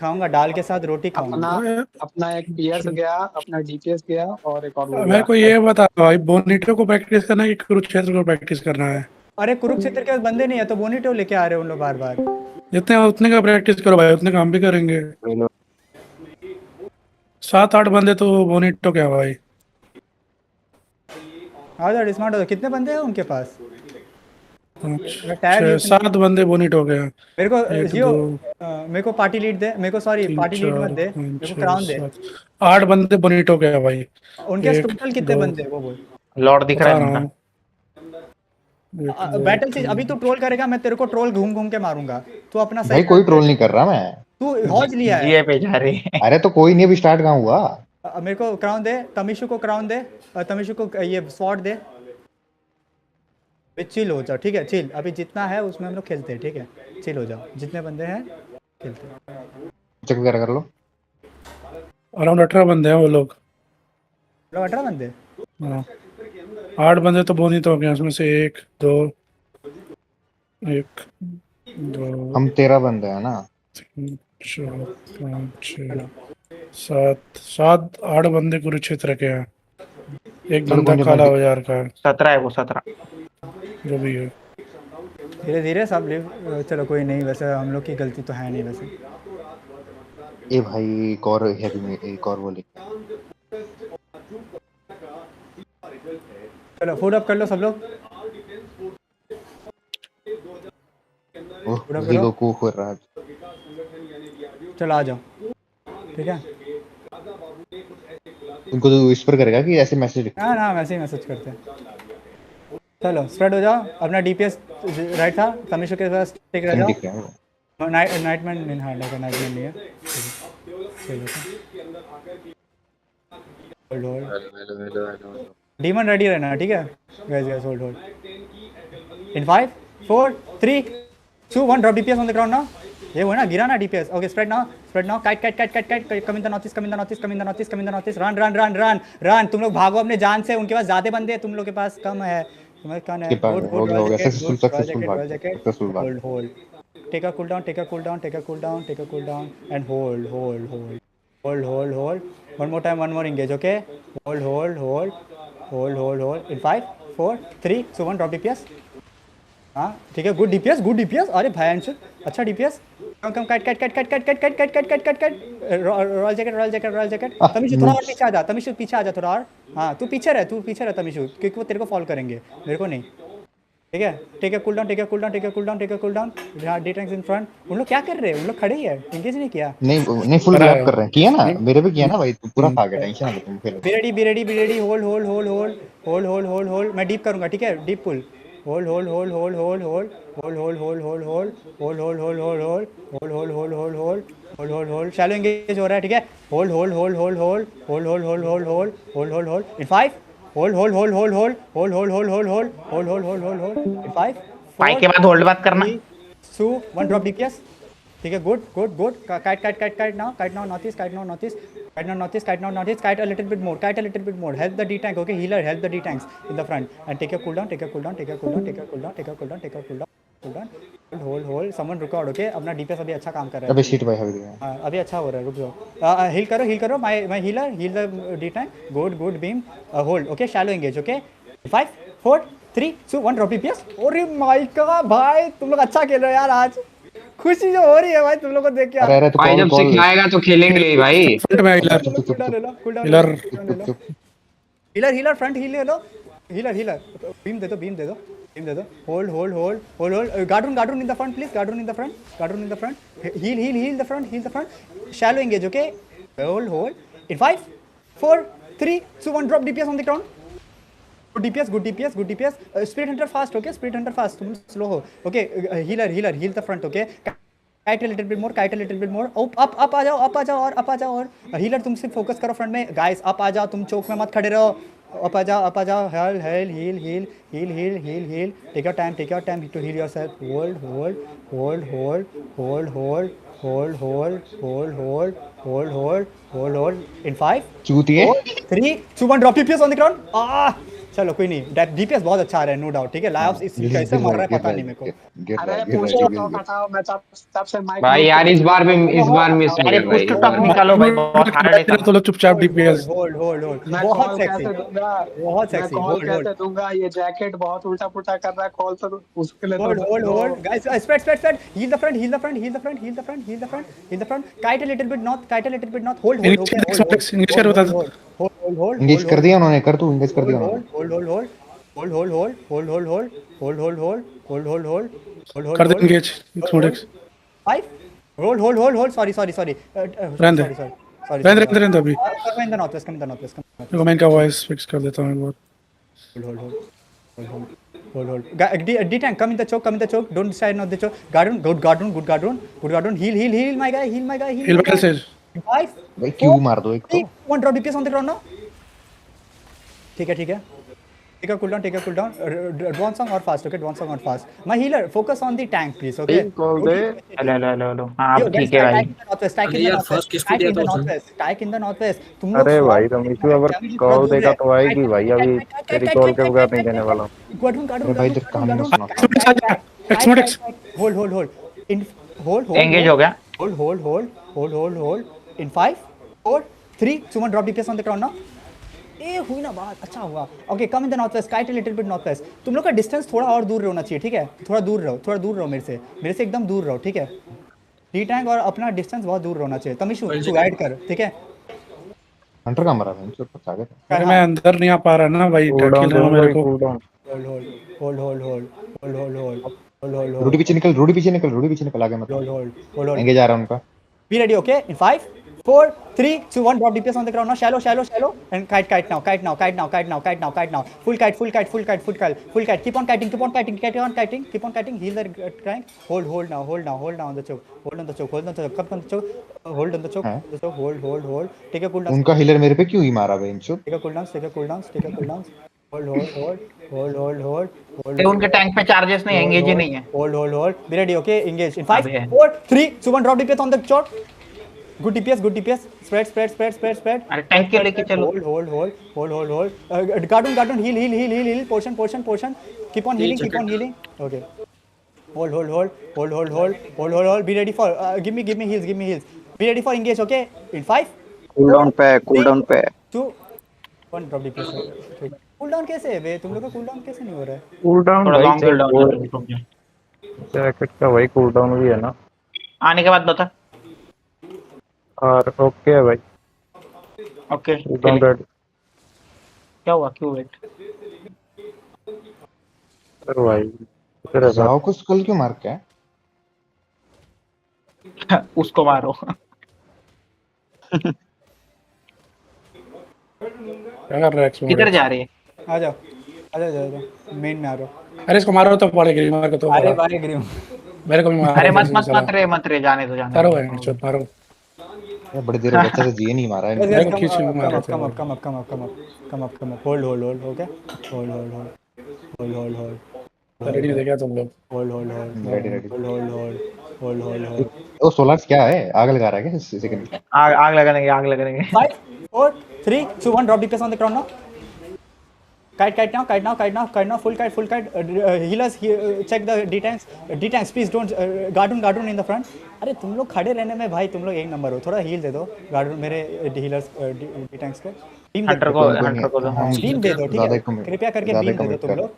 खाऊंगा, दाल के साथ रोटी अपना खाऊंगा। अपना एक पीएस गया, अपना डीपीएस गया और एक और वो गया। मेरे को ये बता भाई, बोनीटो को प्रैक्टिस करना है कि कुरुक्षेत्र को प्रैक्टिस करना है? अरे कुरुक्षेत्र के बंदे नहीं है तो बोनीटो लेके आ रहे हो उन लोग बार बार। जितने उतने का प्रैक्टिस करो भाई, उतने काम भी करेंगे। 7-8 बंदे तो बोनीटो क्या भाई। आ जाओ स्मार्ट हो जाओ। कितने बंदे हैं उनके पास? मैं टैब 6 यूज 7 बंदे बोनीटो हो गया। मेरे को 1 जियो 2 मेरे को पार्टी लीड दे, मेरे को सॉरी 3 पार्टी लीड मत 4 दे, 5 मेरे को 6 क्राउन दे। 7 8 बंदे बोनीटो के हैं भाई। उनके 1 टोटल कितने 2 बंदे हैं वो बोल। लॉर्ड दिख रहा बता है रहा इनका। हूँ। 1 2 बैटल से 3 अभी तू ट्रोल करेगा, मैं तेरे को ट्रोल घूम घूम के मारूंगा। तू अपना भाई सही कोई ट्रोल नहीं कर रहा मैं। तू हॉज लिया है। जीए पे जा रहे हैं। अरे तो कोई नहीं, अभी स्टार्ट कहाँ हुआ। मेरे को क्राउन दे, तमिशु को क्राउन दे, तमिशु को ये स्वॉर्ड दे। चिल हो जाओ, ठीक है चिल। अभी जितना है उसमें हम लोग खेलते हैं, ठीक है चिल हो जाओ। जितने बंदे हैं खेलते हैं। चेक वगैरह कर लो। अराउंड 18 बंदे हैं वो लोग। 18 बंदे। हाँ 8 बंदे तो बोनीटो हो गए, उसमें से 1 2 1 2 हम 13 बंदे हैं ना। 3 4 5 6 7 8 बंदे कुरुक्षेत्र के हैं। एक चलो बंदा गुंजन काला भाई, बाजार का है, 17 है वो 17। जो भी है। धीरे धीरे सब लिव। चलो कोई नहीं, वैसे हम लोग की गलती तो है नहीं वैसे। ए भाई एक और हैवी में एक और वो लेके। चलो फूड अप कर लो सब लोग। ओह पूरा वही करो। गोकू हो रहा है। चलो आ जाओ, ठीक है। उनको तो विस्पर करेगा कि ऐसे मैसेज। ना ना वैसे ही मैसेज करते हैं। चलो स्प्रेड हो जाओ। अपना डीपीएस राइट था, तमिशु के पास टिक रह दिख रहा है। जाओ। नाइटमैन नहीं, हाँ नाइटमैन नहीं है। चलो होल्ड होल्ड। डीमन रेडी रहना, ठीक है guys guys hold hold. In 5 4 3 2 1 drop DPS on the ground now. ये वो ना गिरा ना DPS. Okay spread now kite come in the north east, come in the north east, come in the north east, come in the north east. Run तुम लोग भागो अपने जान से। उनके पास ज्यादा बंदे हैं, तुम लोग के पास कम है। तुम्हारे कौन है? हो गया सक्सेसफुल भाग। Hold hold. Take a cool down, take a cool down, take a cool down, take a cool down and hold hold hold hold hold hold. One more time, one more engage. Okay hold hold hold hold hold hold. In 5 4 3 2 1 drop DPS. हाँ ठीक है, good DPS. अरे भयंकर अच्छा DPS. Come cut royal jacket. तमिशु थोड़ा और पीछे आ जा, तमिशु पीछे आ जा थोड़ा और। हाँ तू पीछे रह तमिशु, क्योंकि वो तेरे को फॉल करेंगे, मेरे को नहीं। ठीक है take a cool down. D tanks in front. उन लोग क्या कर रहे हैं? उन लोग खड़े ही है, एंगेज नहीं किया। नहीं फुल ग्रैब कर रहे हैं। किया ना मेरे पे किया ना भाई, तू पूरा खा गया। टेंशन मत तुम खेलो। B ready. होल्ड। मैं डीप करूंगा, ठीक है डीप पुल। होल्ड शैलो एंगेज हो रहा है, ठीक है। होल्ड इन 5 होल्ड इन 5 पाई के बाद होल्ड बात करना। 2 1 ड्रॉप डीपीएस। ठीक है good. Kite now north east, kite a little bit more, help the D tank. Okay healer help the D tanks in the front and take a cool down. Hold someone record. Okay अपना DPS अभी अच्छा काम कर रहा है। अबे shit भाई हवी गया। अभी अच्छा हो रहा है, रुक जाओ। हील करो my healer, heal the D tank. Good beam hold. Okay shallow engage. Okay 5 4 3 2 1 drop DPS. अरे माय का भाई तुम लोग अच्छा खेल रहे हो यार। आज खुशी जो हो रही है भाई तुम लोग को देख के। अरे तो भाई जब सिखाएगा तो खेलेंगे भाई। फ्रंट में हीलर फ्रंट हीलर बीम दे दो। Hold guardian in the front please. Guardian in the front. Heal the front. Shallow engage. Okay hold in 5 4 3 2 1 drop DPS on the ground. Good DPS. Speed hunter fast. Okay speed hunter fast, तुम slow हो। Okay heal the front. Okay kite a little bit more. Up आ जाओ और healer तुम सिर्फ focus करो front में। Guys up आ जाओ, तुम चौक में मत खड़े रहो। अप आ जाओ। Heal. Take your time to heal yourself. Hold in 5 चूतिए 4 3 2 1 drop DPS on the ground. चलो कोई नहीं, डीपीएस बहुत अच्छा आ रहा है, नो डाउट, ठीक है। लायोस इस कैसे मर रहा है पता नहीं मेरे को। अरे गिर पुश रहा टू टॉक है हटाओ, मैं तब से माइक भाई यार इस बार मिस हो अरे गया पुश टू भाई टॉक निकालो भाई, बहुत हार्ड है तो लोग चुपचाप डीपीएस। होल्ड होल्ड होल्ड, मैं बहुत कॉल सेक्सी, कैसे दूंगा, बहुत मैं सेक्सी, कॉल होल्ड होल्ड कैसे दूंगा, ये जैकेट बहुत उल्टा पुल्टा कर रहा है कॉल, तो उसके लिए होल्ड होल्ड तो hold guys, spread, heal the front, heal the front, heal the front, heal the front, heal the front, heal the front, kite a little bit north, kite a little bit north, hold hold, okay English कर बता दो। Engage कर दिया उन्होंने, कर तू engage कर दिया उन्होंने। कर दे एंगेज थोड़े। सॉरी रहने दे, रहने दे अभी। come in the northwest, come in the northwest, come in the देखो मैं इनका वॉइस फिक्स कर देता हूँ एक बार। northwest. D tank, come in the choke, don't stand on the choke. Guard, heal my guy, हिल बैल से 5 भाई क्यों मार दो एक तो। 1 drop DPS on the ground now. ठीक है, take a cooldown, advance song or fast, okay, advance song or fast. My healer, focus on the tank please, okay. Call they. Hello हाँ Yo, अब guys, ठीक है भाई। stack in the northwest. तुम लोग अरे swap भाई तुम इशू अगर damage कॉल थोड़ा देगा दूर तो है। आएगी भाई, अभी तेरी कॉल के बगैर नहीं देने वाला हूँ। Guard, अरे भाई इधर कहानी मत सुना। एक्समोडेक्स hold. Hold. एंगेज हो गया। Hold. In 5, 4, 3, 2, 1, drop DPS on the ground now. ए हुई ना बात, अच्छा हुआ। Okay, come in the north west, kite little bit north west. तुम लोग का डिस्टेंस थोड़ा और दूर रहना चाहिए, ठीक है, थोड़ा दूर रहो मेरे से एकदम दूर रहो, ठीक है। डी टैंक और अपना डिस्टेंस बहुत दूर रहना चाहिए। तमिशु तू गाइड कर, ठीक है। हंटर का मरा है इनसे ऊपर आ गया। अरे मैं अंदर नहीं आ पा रहा ना भाई, कूल डाउन टैकिल रहा हूँ मेरे को। होल्ड रोडी पीछे निकल आगे मत। एंगेज आ रहा है उनका। Be ready, okay? In 5, 4, 3, 2, 1, drop DPS on the ground now. Shallow. And kite now. Full kite. Keep on kiting. Heal the crank. Hold now on the choke. Hold on the choke. Come on the choke. Hold on the choke. हाँ? Hold. Take a cooldown. उनका healer मेरे पे क्यों ही मारा भाई इनसे। Take a cooldown. Hold. अरे उनके टैंक पे चार्जेस नहीं, एंगेज ही नहीं है। Hold. Be ready, okay? Engage. In 5, अबे। 4, 3, 2, 1, drop DPS on the shot. Good DPS. Spread. अरे टैंक के लेके चलो। Hold. Garden. Heal. Potion. Keep on healing. Okay. Hold. Be ready for. Give me heals. Be ready for engage, okay? In 5, cool down पे 2, 1, drop DPS. Cooldown कैसे है बे? तुम लोग का कूलडाउन कैसे नहीं हो रहा है? कूल डाउन थोड़ा भाई लॉन्ग कूल डाउन। जैकेट का भाई कूल डाउन भी है ना। आने के बाद बता। और ओके है भाई, ओके कूल डाउन रेडी। क्या हुआ, क्यों वेट? अरे भाई इधर है सर। जाओ को स्कल क्यों मार के है? उसको मारो। क्या कर रहा है किधर एक्समोडेक्स? जा रही है? आ जाओ मेन में आ रहा हूँ। अरे इसको मारो तो पड़ेगा, मार के तो अरे मारो। भाई गिरी हूँ। मेरे को भी मारो। अरे मत रे, जाने दो। मारो भाई, चुप मारो। ये बड़ी देर हो गई, अच्छे से जी नहीं मारा है Guys, इन्होंने। मेरे को खींच के मार रहे थे। come up. Hold, okay? Hold. Ready नहीं देखा तुम लोग? Hold. रेडी। Hold. ओ सोलार्स क्या है, आग लगा रहा है क्या इस सेकंड? आग लगा देंगे। 5, 4, 3, 2, 1, drop DPS on the ground now. Kite now. Full kite. Healers, check the D-tanks, please don't. Guard in the front. अरे तुम लोग खड़े रहने में भाई तुम लोग एक नंबर हो, थोड़ा हील दे दो गार्ड मेरे हीलर्स D-tanks को। हंटर को दो। बीम दे दो, ठीक ज्यादा है, commit- कृपया करके ज्यादा बीम दे दो commit तुम कर। लोग।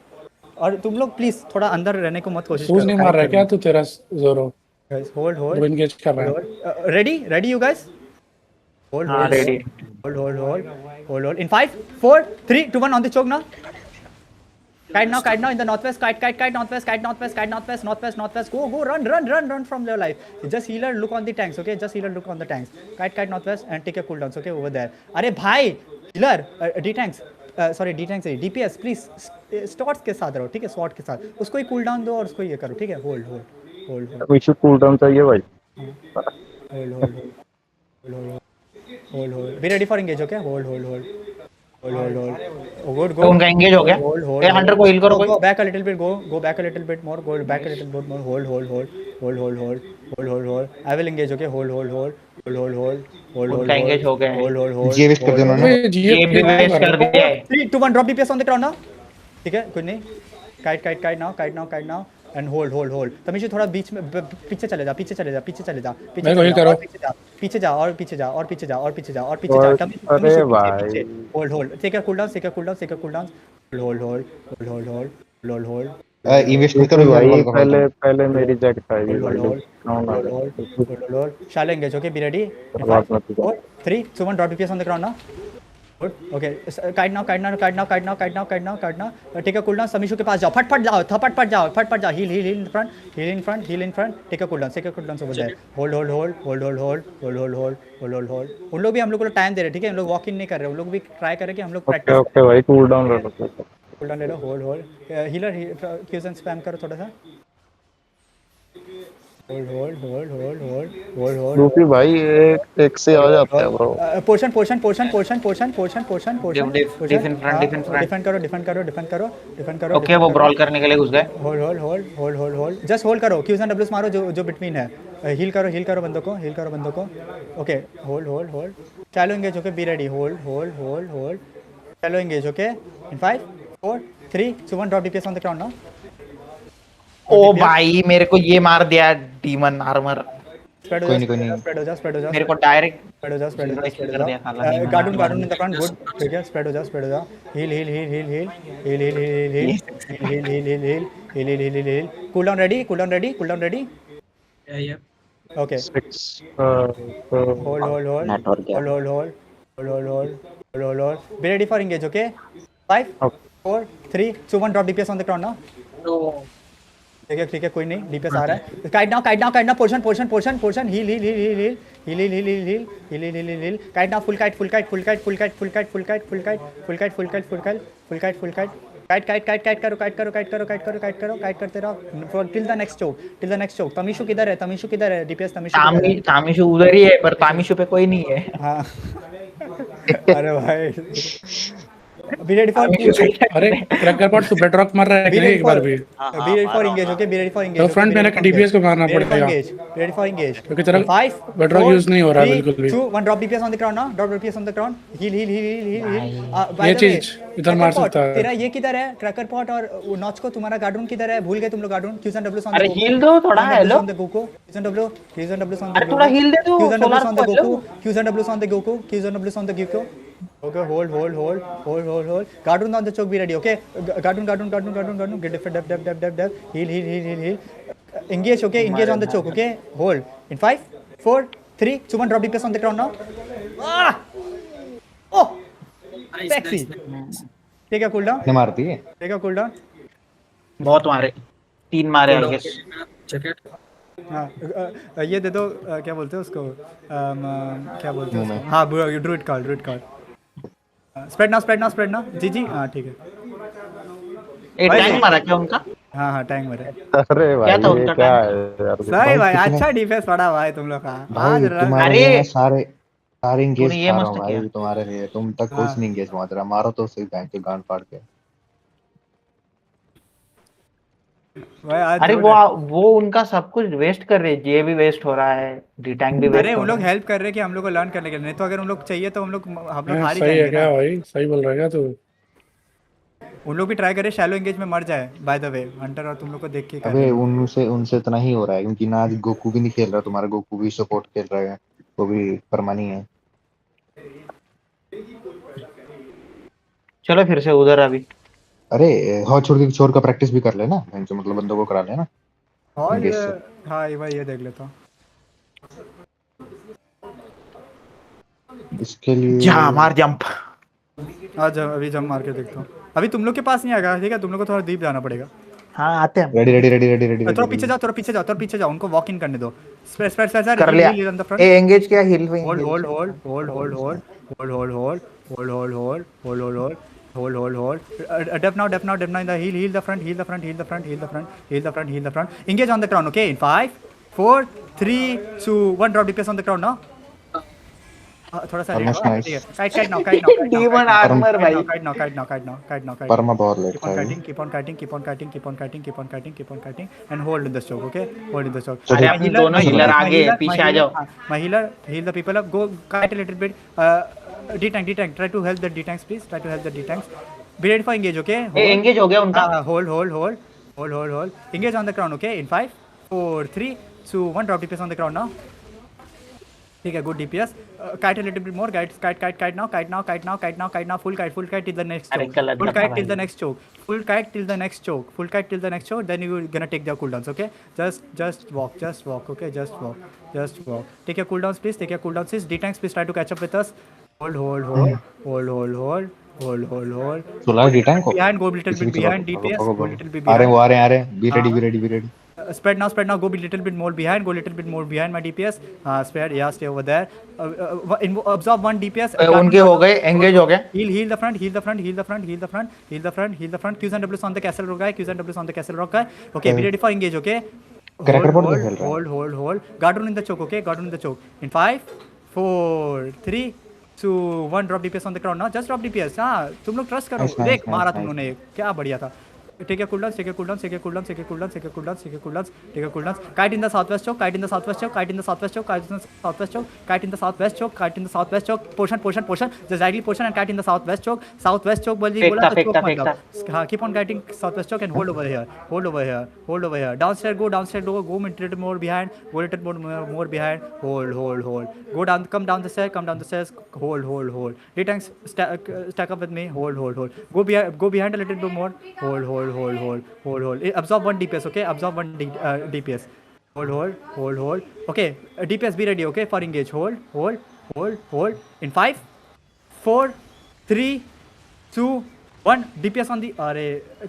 और तुम लोग प्लीज थोड़ा अंदर रहने को मत कोशिश सूज नहीं मार रहा है क्या तू? तेरा जोरो होल्ड वो एंगेज कर रहा है। Ready you guys? होल्ड हाँ ready. Hold. In 5, 4, 3, 2, 1, on the choke now. Kite now in the northwest. Kite northwest. Go, run from your life. Just healer, look on the tanks, okay? Kite northwest and take a cooldowns, okay? Over there. अरे भाई healer, D-tanks, DPS, please SWAT के साथ रहो, ठीक है? SWAT के साथ उसको ही कूलडाउन दो और उसको ये करो, ठीक है? होल्ड. विशु कूल डाउन चाहिए भाई। Hold. Be ready for engage, okay? Hold. Good, तो उनका एंगेज हो गया। Hold. ए हंटर को हील करो कोई। Go back a little bit. Go back a little bit more. Hold. I will engage, okay? Hold. hold, उनका engage हो गया है। hold. जी वेस्ट कर दिया उन्होंने। अबे ये GF भी वेस्ट कर दिया है। 3, 2, 1 drop DPS on the ground now. ठीक है, कुछ नहीं। Kite now. And hold. तमीशु थोड़ा बीच में पीछे चले जा। मेरे को heal करो। पीछे जा और पीछे जा। तमीशु अरे पीछे। भाई। Hold. Take a cooldown. Hold. Invest क्योंकि करो यार भाई बॉल का पहले मेरी जैकेट आएगी भाई। Hold. Shallow engage, okay? Be ready. In बात 5, मत कर। 4, 3, 2, 1, drop DPS on the ground now. Good. Okay. Kite now. Take a cooldown. Samishu के पास जाओ. फट जाओ. Heal in front. Take a cooldown over there. Hold. उन लोग भी हम लोग को टाइम दे रहे हैं, ठीक है? हम लोग वॉक इन नहीं कर रहे, उन लोग भी ट्राई कर रहे हैं कि हम लोग प्रैक्टिस ओके भाई कूल डाउन ले लो। कूलडाउन ले लो। होल्ड हीलर क्यूजन स्पैम करो थोड़ा सा। होल्ड क्योंकि भाई एक से आ जाता है ब्रो। पोर्शन Diff in front. डिफेंड करो। ओके वो ब्रॉल करने के लिए घुस गए। होल्ड जस्ट होल्ड करो। क्यूज एंड डब्ल्यूज मारो जो बिटवीन है। हील करो बंदों को। ओके होल्ड चलो engage, okay? Be ready. Hold चलो engage, okay? In 5, 4, 3, 2, 1 drop DPS on the ground now. ओ भाई मेरे को ये मार दिया डीमन आर्मर। स्प्रेड कोई नहीं हो जा। मेरे को डायरेक्ट स्प्रेड हो जा। कर दिया साला demon garden armor। In the front. Good, ठीक है? स्प्रेड हो जा। Heal. Cool down ready. Okay. 6 hold be ready for engage, okay? 5, 4, 3, 2, 1 drop DPS on the ground now. ठीक है, कोई नहीं। डीपीएस आ रहा है। Kite now portion heal. Kite now full kite. Kite करो। काइट करते रहो टिल द नेक्स्ट चोक। तमीशु किधर है? डीपीएस तमीशु तामिशु उधर ही है पर तामिशु पे कोई नहीं है। हाँ। अरे भाई बी रेडी फॉर अरे क्रैकर पॉट तू बेडरॉक मार रहा है कि नहीं एक बार भी? B ready for engage, okay? Be ready for engage. तो फ्रंट में ना डीपीएस को मारना पड़ेगा रेडी फॉर एंगेज क्योंकि तेरा 5 बेडरॉक यूज नहीं हो रहा बिल्कुल भी। 2 1 drop DPS on the ground now. Drop DPS on the ground. Heal. ये चीज इधर मार सकता है। तेरा ये किधर है? क्रैकर पॉट और नॉच को तुम्हारा गार्डन किधर है? भूल गए तुम लोग guardian. Qs and W on the अरे हील दो थोड़ा। हेलो ऑन द गोको। Qs and W on the अरे थोड़ा हील दे दो। Qs and W solar on the को गोको। Qs and W on the गोको। Okay, hold. Guardian on the choke, be ready, okay? Guardian. Get def. Heal. Engage, okay? Engage on the choke, okay? Hold. In 5, 4, 3, 2, 1, drop DPS on the ground now. Oh! Sexy. Take a cooldown. ने मारती है। बहुत मारे 3 मारे I guess. हाँ, ये दे दो। क्या बोलते हैं उसको? क्या बोलते हैं? हाँ, ड्रूइड कार्ड। स्प्रेड ना जी। हाँ, ठीक है। एक टैंक मारा क्या उनका? हाँ, टैंक मरे। अरे भाई क्या था उनका क्या है यार। सही भाई, अच्छा डिफेंस पड़ा भाई तुम लोग का। भाई तुम्हारे अरे! लिए सारे इंगेज तूने ये खा रहा मस्त हूँ भाई किया। तुम्हारे लिए। तुम तक हाँ। कुछ नहीं इंगेज पहुंच रहा। मारो तो सही बैंक के गांड फाड़ के। भाई आज अरे जोड़ वो उनका सब कुछ वेस्ट कर रहे हैं। ये भी वेस्ट हो रहा है। डी टैंक भी है। वेस्ट अरे हो उन रहा लोग है। हेल्प कर रहे हैं कि हम लोग को लर्न करने के लिए, नहीं तो अगर उन लोग चाहिए तो हम लोग हार ही सही है जाएंगे क्या ना। भाई? सही बोल रहा है क्या तू? उन लोग भी ट्राई करे शैलो एंगेज में मर जाए। बाय द वे हंटर और तुम लोग को देख के कर अबे रहे हैं। उनसे इतना ही हो रहा है क्योंकि ना आज गोकू भी नहीं खेल रहा। तुम्हारा गोकू भी सपोर्ट खेल रहा है, वो भी परमानी है। चलो फिर से उधर अभी। अरे हॉट छोड़ का प्रैक्टिस भी कर लेना। जो मतलब बंदों को करा लेना और engage ये से। हाँ ये देख लेता हूँ। इसके लिए जा मार जंप। आज अभी जम मार के देखता हूँ। अभी तुम लोग के पास नहीं आएगा, ठीक है? तुम लोग को थोड़ा डीप जाना पड़ेगा। हाँ आते हैं। रेडी थोड़ा पीछे जाओ। उनको वॉक इन करने दो। स्प्रेड कर लिया। ए एंगेज किया हील पे। Hold. Def now in the heal the front. Engage on the ground, okay? In 5, 4, 3, 2, 1 drop DPS on the ground now. थोड़ा सा Almost लेट, nice. ठीक है, काइट नाउ Demon armor भाई। Parma बहुत late keep on था kiting, keep on kiting, keep on kiting, keep on kiting, keep on kiting, keep on kiting, and hold in the choke, okay? Hold in the choke. So अरे ठीक- अपने दोनों healer आगे है, पीछे आ जाओ। My healer, heal the people up. Go kite a little bit. D-tank. Try to help the D-tanks, please. Try to help the D-tanks. Be ready for engage, okay? A engage हो गया उनका। Hold. Engage on the ground, okay? In 5, 4, 3, 2, 1. Drop DPS on the ground now. ठीक है, good DPS. Kite a little bit more. Kite now. Full kite till the next अरे choke. गलत Full दफा kite till भाई। the next choke. Full kite till the next choke. Then you're gonna take their cooldowns, okay? Just walk, okay? Just walk. Take your cooldowns, please. D-tanks, please try to catch up with us. Hold. सुला D-tank को Behind, go little किसी bit भी चला behind DPS. भागो, Go भागो। little bit आ रहे behind. हैं, वो आ रहे हैं be ready Spread now. Go a little bit more behind. My DPS. Spread. Yeah, stay over there. Absorb 1 DPS. उनके हो गए, engage हो गए। Heal the front. Qs and Ws on the castle rock guy. Okay, be ready for engage, okay? Character board पे खेल रहा है। Hold. Guardian in the choke, okay? In 5, 4, 3, 2, 1. Drop DPS on the ground now. Just drop DPS. हाँ, तुम लोग trust करो। Nice, देख, मारा nice. तुम लोगों ने, क्या बढ़िया था। Take your cooldowns. Take your cooldowns. Kite in the southwest choke. Kite in the southwest choke. Portion. Just directly portion and kite in the southwest choke. बोला तो choke मत जाओ। हाँ, keep on kiting southwest choke and hold over here. Downstairs go. Go a little more behind. Hold. Go down. Come down the stairs. Hold. D-tanks stack up with me. Hold. Go behind a little bit more. Hold. Absorb 1 DPS, okay? DPS. Hold. Okay, DPS be ready, okay? For engage. Hold. In 5, 4, 3, 2, 1. DPS on the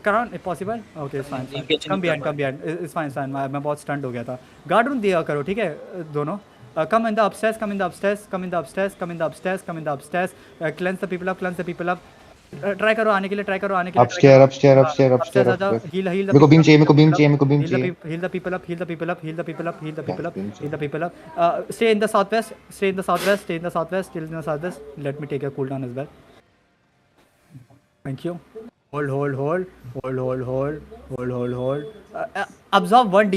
crown, if possible. Okay, it's fine. Come behind. It's fine. मैं बहुत stunned हो गया था. Guard room दिया करो, ठीक है दोनों. Come in the upstairs. Cleanse the people up. Try करो आने के लिए upstairs आ जाओ. Heal the मेरे को beam चाहिए Heal the people up. Stay in the southwest. Let me take a cooldown as well. Thank you. Hold. Absorb 1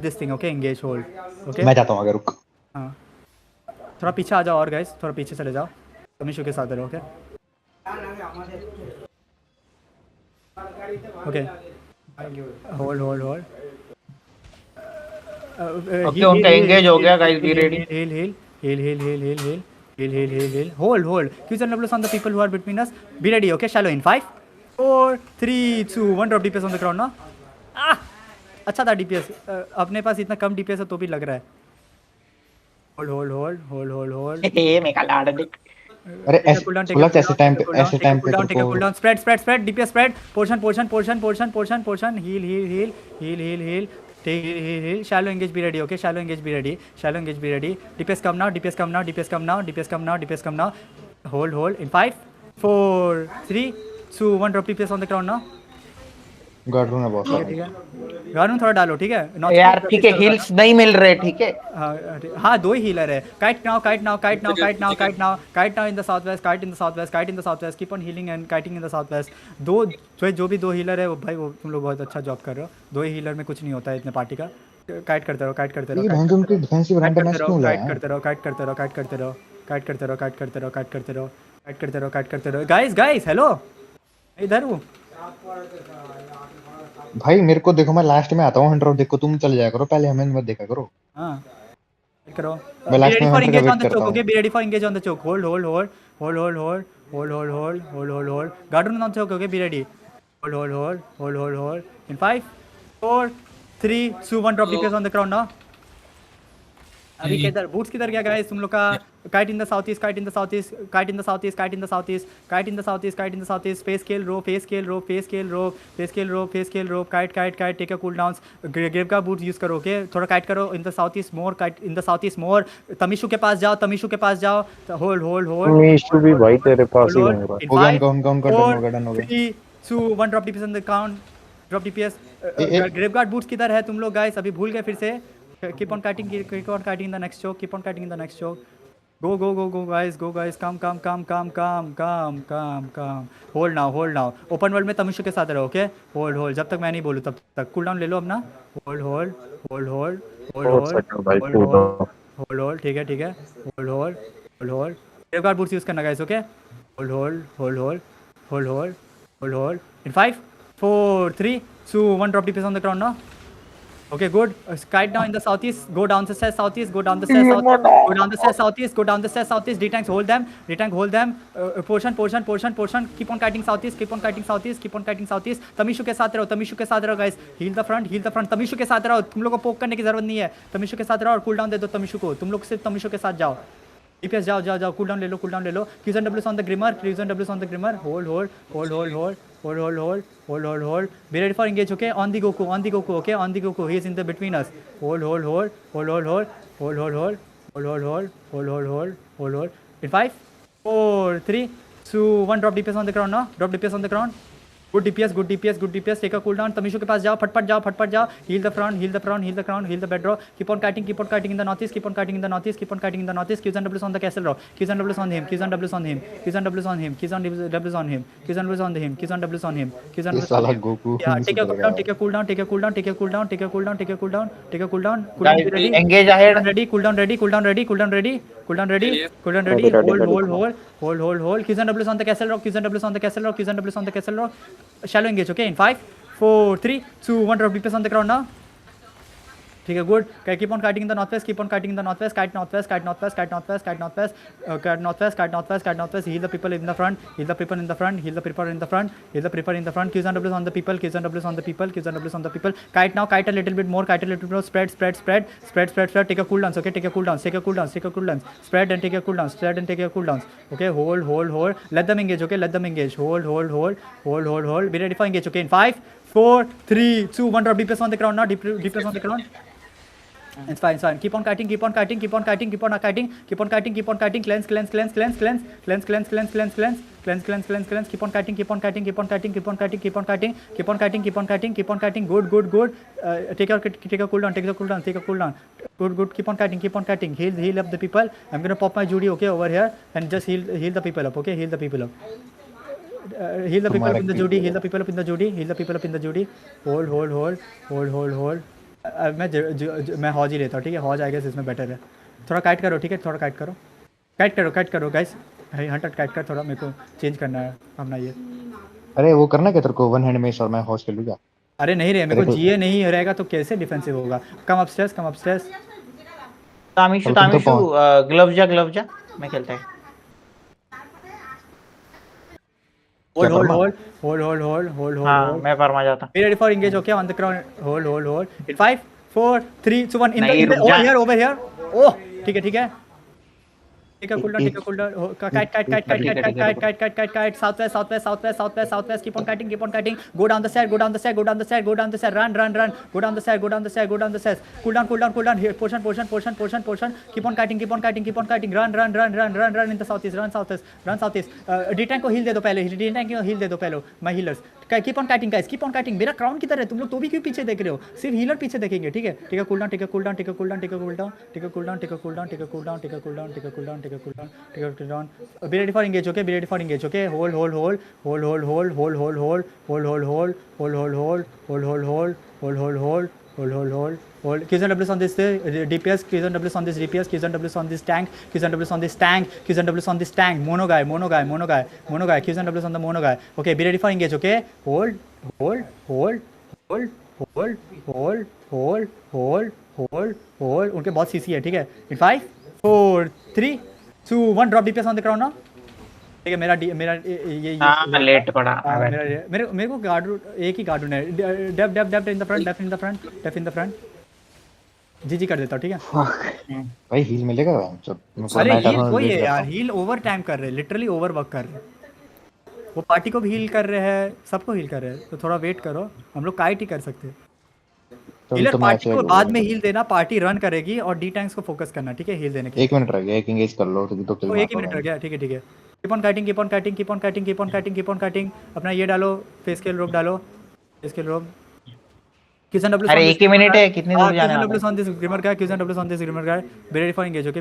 this thing, okay? Engage, hold. Okay? मैं जाता हूँ आगे, रुक। हाँ. थोड़ा पीछे आ जाओ और guys, थोड़ा पीछे चले जाओ. तमिशु के साथ रहो, okay? Okay. Hold. ओके उनका engage हो गया, guys, be ready। Heal. Hold. Qs and Ws on the people who are between us. Be ready, okay? Shallow in 5, 4, 3, 2, 1. Drop DPS on the ground now. अच्छा था DPS. अपने पास इतना कम DPS है तो भी लग रहा है. Hold. ए मेरा लाड देख। अरे ऐसे टाइम पे Take a cooldown. Spread. DPS spread. Portion. Heal. Take heal. Shallow engage be ready, okay? Shallow engage be ready. DPS come now. Hold. In 5, 4, 3, 2, 1. Drop DPS on the ground now. Guard room है बहुत सारा। ठीक है, guard में थोड़ा डालो, ठीक है? यार ठीक है, heals नहीं मिल रहे, ठीक है? हाँ 2 ही हीलर है. Kite now in the southwest. Keep on healing and kiting in the southwest. जो भी 2 हीलर है वो भाई, वो तुम लोग बहुत अच्छा जॉब कर रहे हो. 2 ही हीलर में कुछ नहीं होता है इतने पार्टी का. काइट करते रहो. ये भाई उनकी डिफेंसिव रैंडमनेस क्यों लाया? काइट करते रहो. गाइस हेलो, इधर हूँ भाई. मेरे को देखो, मैं लास्ट में आता हूँ हंटर, देखो तुम चले जाया करो पहले, हमें मत देखा करो. हाँ करो. मैं लास्ट में हंटर का वेट करता हूँ. Okay, be ready for engage on the choke. Hold. Guardian on the choke. Okay, be ready. Hold. In 5, 4, 3, 2, 1. Drop DPS on the ground now. अभी किधर बूट्स किधर गया गाइस तुम लोग का? Kite in the southeast. Face scale rope. Kite. Take your cooldowns. Grave का boots use करो, okay? थोड़ा kite करो in the southeast more. तमिशु के पास जाओ. Hold. मीशु भी भाई तेरे पास ही होगा। हो गया डन हो गया. 3, 2, 1. Drop DPS on the ground. Drop DPS. Grave guard boots किधर है तुम लोग गाइस? अभी भूल गए फिर से. Keep on kiting in the next choke. Go guys, come. Hold now. Open world में तमिशु के साथ रहो, okay? Hold. जब तक मैं नहीं बोलूँ तब तक cool down ले लो अपना. Hold. 4 सेकंड भाई कूल hold. ठीक है. Hold. एक बार बूस्ट यूज करना guys, okay? Hold. In 5, 4, 3, 2, 1. Drop DPS on the ground now. Okay, good. Kite now in the southeast. Go down the stairs southeast. Go down the stairs southeast. Go down the stairs southeast. D-tanks hold them. Portion. Keep on kiting southeast. Keep on kiting southeast. Tamishu के साथ रहो guys. Heal the front. तमिशु के साथ रहो. तुम लोग को पोक करने की जरूरत नहीं है. तमिशु के साथ रहो और कूल डाउन दे दो तमिशु को. तुम लोग सिर्फ तमिशु के साथ जाओ. DPS जाओ. Cool down ले लो. Qs and Ws on the Grimmer. Hold. Be ready for engage, okay? On the Goku, okay? On the Goku. He is in the between us. Hold. In 5, 4, 3, 2, 1. Drop DPS on the ground now. Good DPS. Take a cooldown. Tamishu के पास जाओ. फटफट जाओ. Heal the front. Heal the bedrock. Keep on kiting in the northeast. Qs and Ws on the castle rock. Qs and Ws on him. Qs and Ws on him. ये साला Goku Yeah, take a cooldown. Guys, engage ahead. Cooldown ready. Hold. Qs and Ws on the castle rock. Shallow engage, okay? In 5, 4, 3, 2, 1. Drop DPS on the ground now. ठीक है, good. Keep on kiting in the northwest. Kite northwest. Kite northwest. Heal the people in the front. Qs and Ws on the people. Kite a little bit more. Spread. Take a cooldowns, okay? Take a cooldowns. Spread and take a cooldowns. Okay, hold. Let them engage, okay? Hold. Be ready for engage, okay? In 5, 4, 3, 2, 1. Drop DPS on the ground now. DPS on the ground. It's fine. Keep on kiting. Cleanse. Keep on kiting. Good. Take a cooldown. Good. Keep on kiting. Heal up the people. I'm gonna pop my Judy, okay, over here, and just heal the people up, okay? Heal the people up in the Judy. Hold. मैं हॉज ही लेता हूँ, ठीक है? हॉज आएगा इसमें better है. थोड़ा kite करो, ठीक है? काइट करो गाइस. हंटर काइट कर थोड़ा. मेरे को चेंज करना है अपना ये. अरे वो करना क्या तेरे को? वन हैंड में और मैं हॉस्ट कर लूंगा. अरे नहीं रे, मेरे को जीए नहीं रहेगा तो कैसे डिफेंसिव होगा? कम अपस्टेयर्स. तामिशु ग्लव जा. मैं खेलता है. Hold. हाँ, मैं परमा जाता. Be ready for engage, okay? On the ground. Hold. In 5, 4, 3, 2, 1. Over here. Oh, ठीक है. Take a cooldown. Kite. Southwest. Keep on kiting. Go down the stairs. Run. Go down the stairs. Go down the stairs. Cooldown. Here, portion. Keep on kiting. Run in the southeast. Run southeast. D-tank को heal दे दो पहले. My healers. Keep on kiting, guys. मेरा crown की तरह है. तुम लोग तो भी क्यों पीछे देख रहे हो? सिर्फ हीलर पीछे देखेंगे, ठीक है? Take a cooldown. Be ready for engage, okay? Hold. Qs and Ws on this DPS. Qs and Ws on this tank. Mono guy. Qs and Ws on the mono guy. Okay, be ready for engage, okay? Hold. उनके बहुत CC है, ठीक है? In 5, 4, 3, 2, 1. Drop DPS on the ground now. ठीक है, मेरा ये late पड़ा. मेरे को गार्ड एक ही गार्ड है. Def in the front. जी कर देता हूँ, ठीक है? भाई हील मिलेगा. अरे हील वही है यार. हील ओवर टाइम कर रहे हैं, लिटरली ओवर वर्क कर रहे हैं. वो पार्टी को भी हील कर रहे हैं, सबको हील कर रहे हैं. तो थोड़ा वेट करो. हम लोग काइट ही कर सकते हैं. हीलर पार्टी को बाद में हील देना. पार्टी रन करेगी और डी टैंक्स को फोकस करना, ठीक है? हील देने के. 1 मिनट रह गया. एक एंगेज कर लो तो 1 मिनट रह गया, ठीक है. Keep on kiting. अपना ये डालो. फेस स्केल रोप डालो. Qs and Ws. अरे 1 मिनट है. कितनी दूर जाना है? Qs and Ws on this Grimmer guy. Be ready for engage, okay?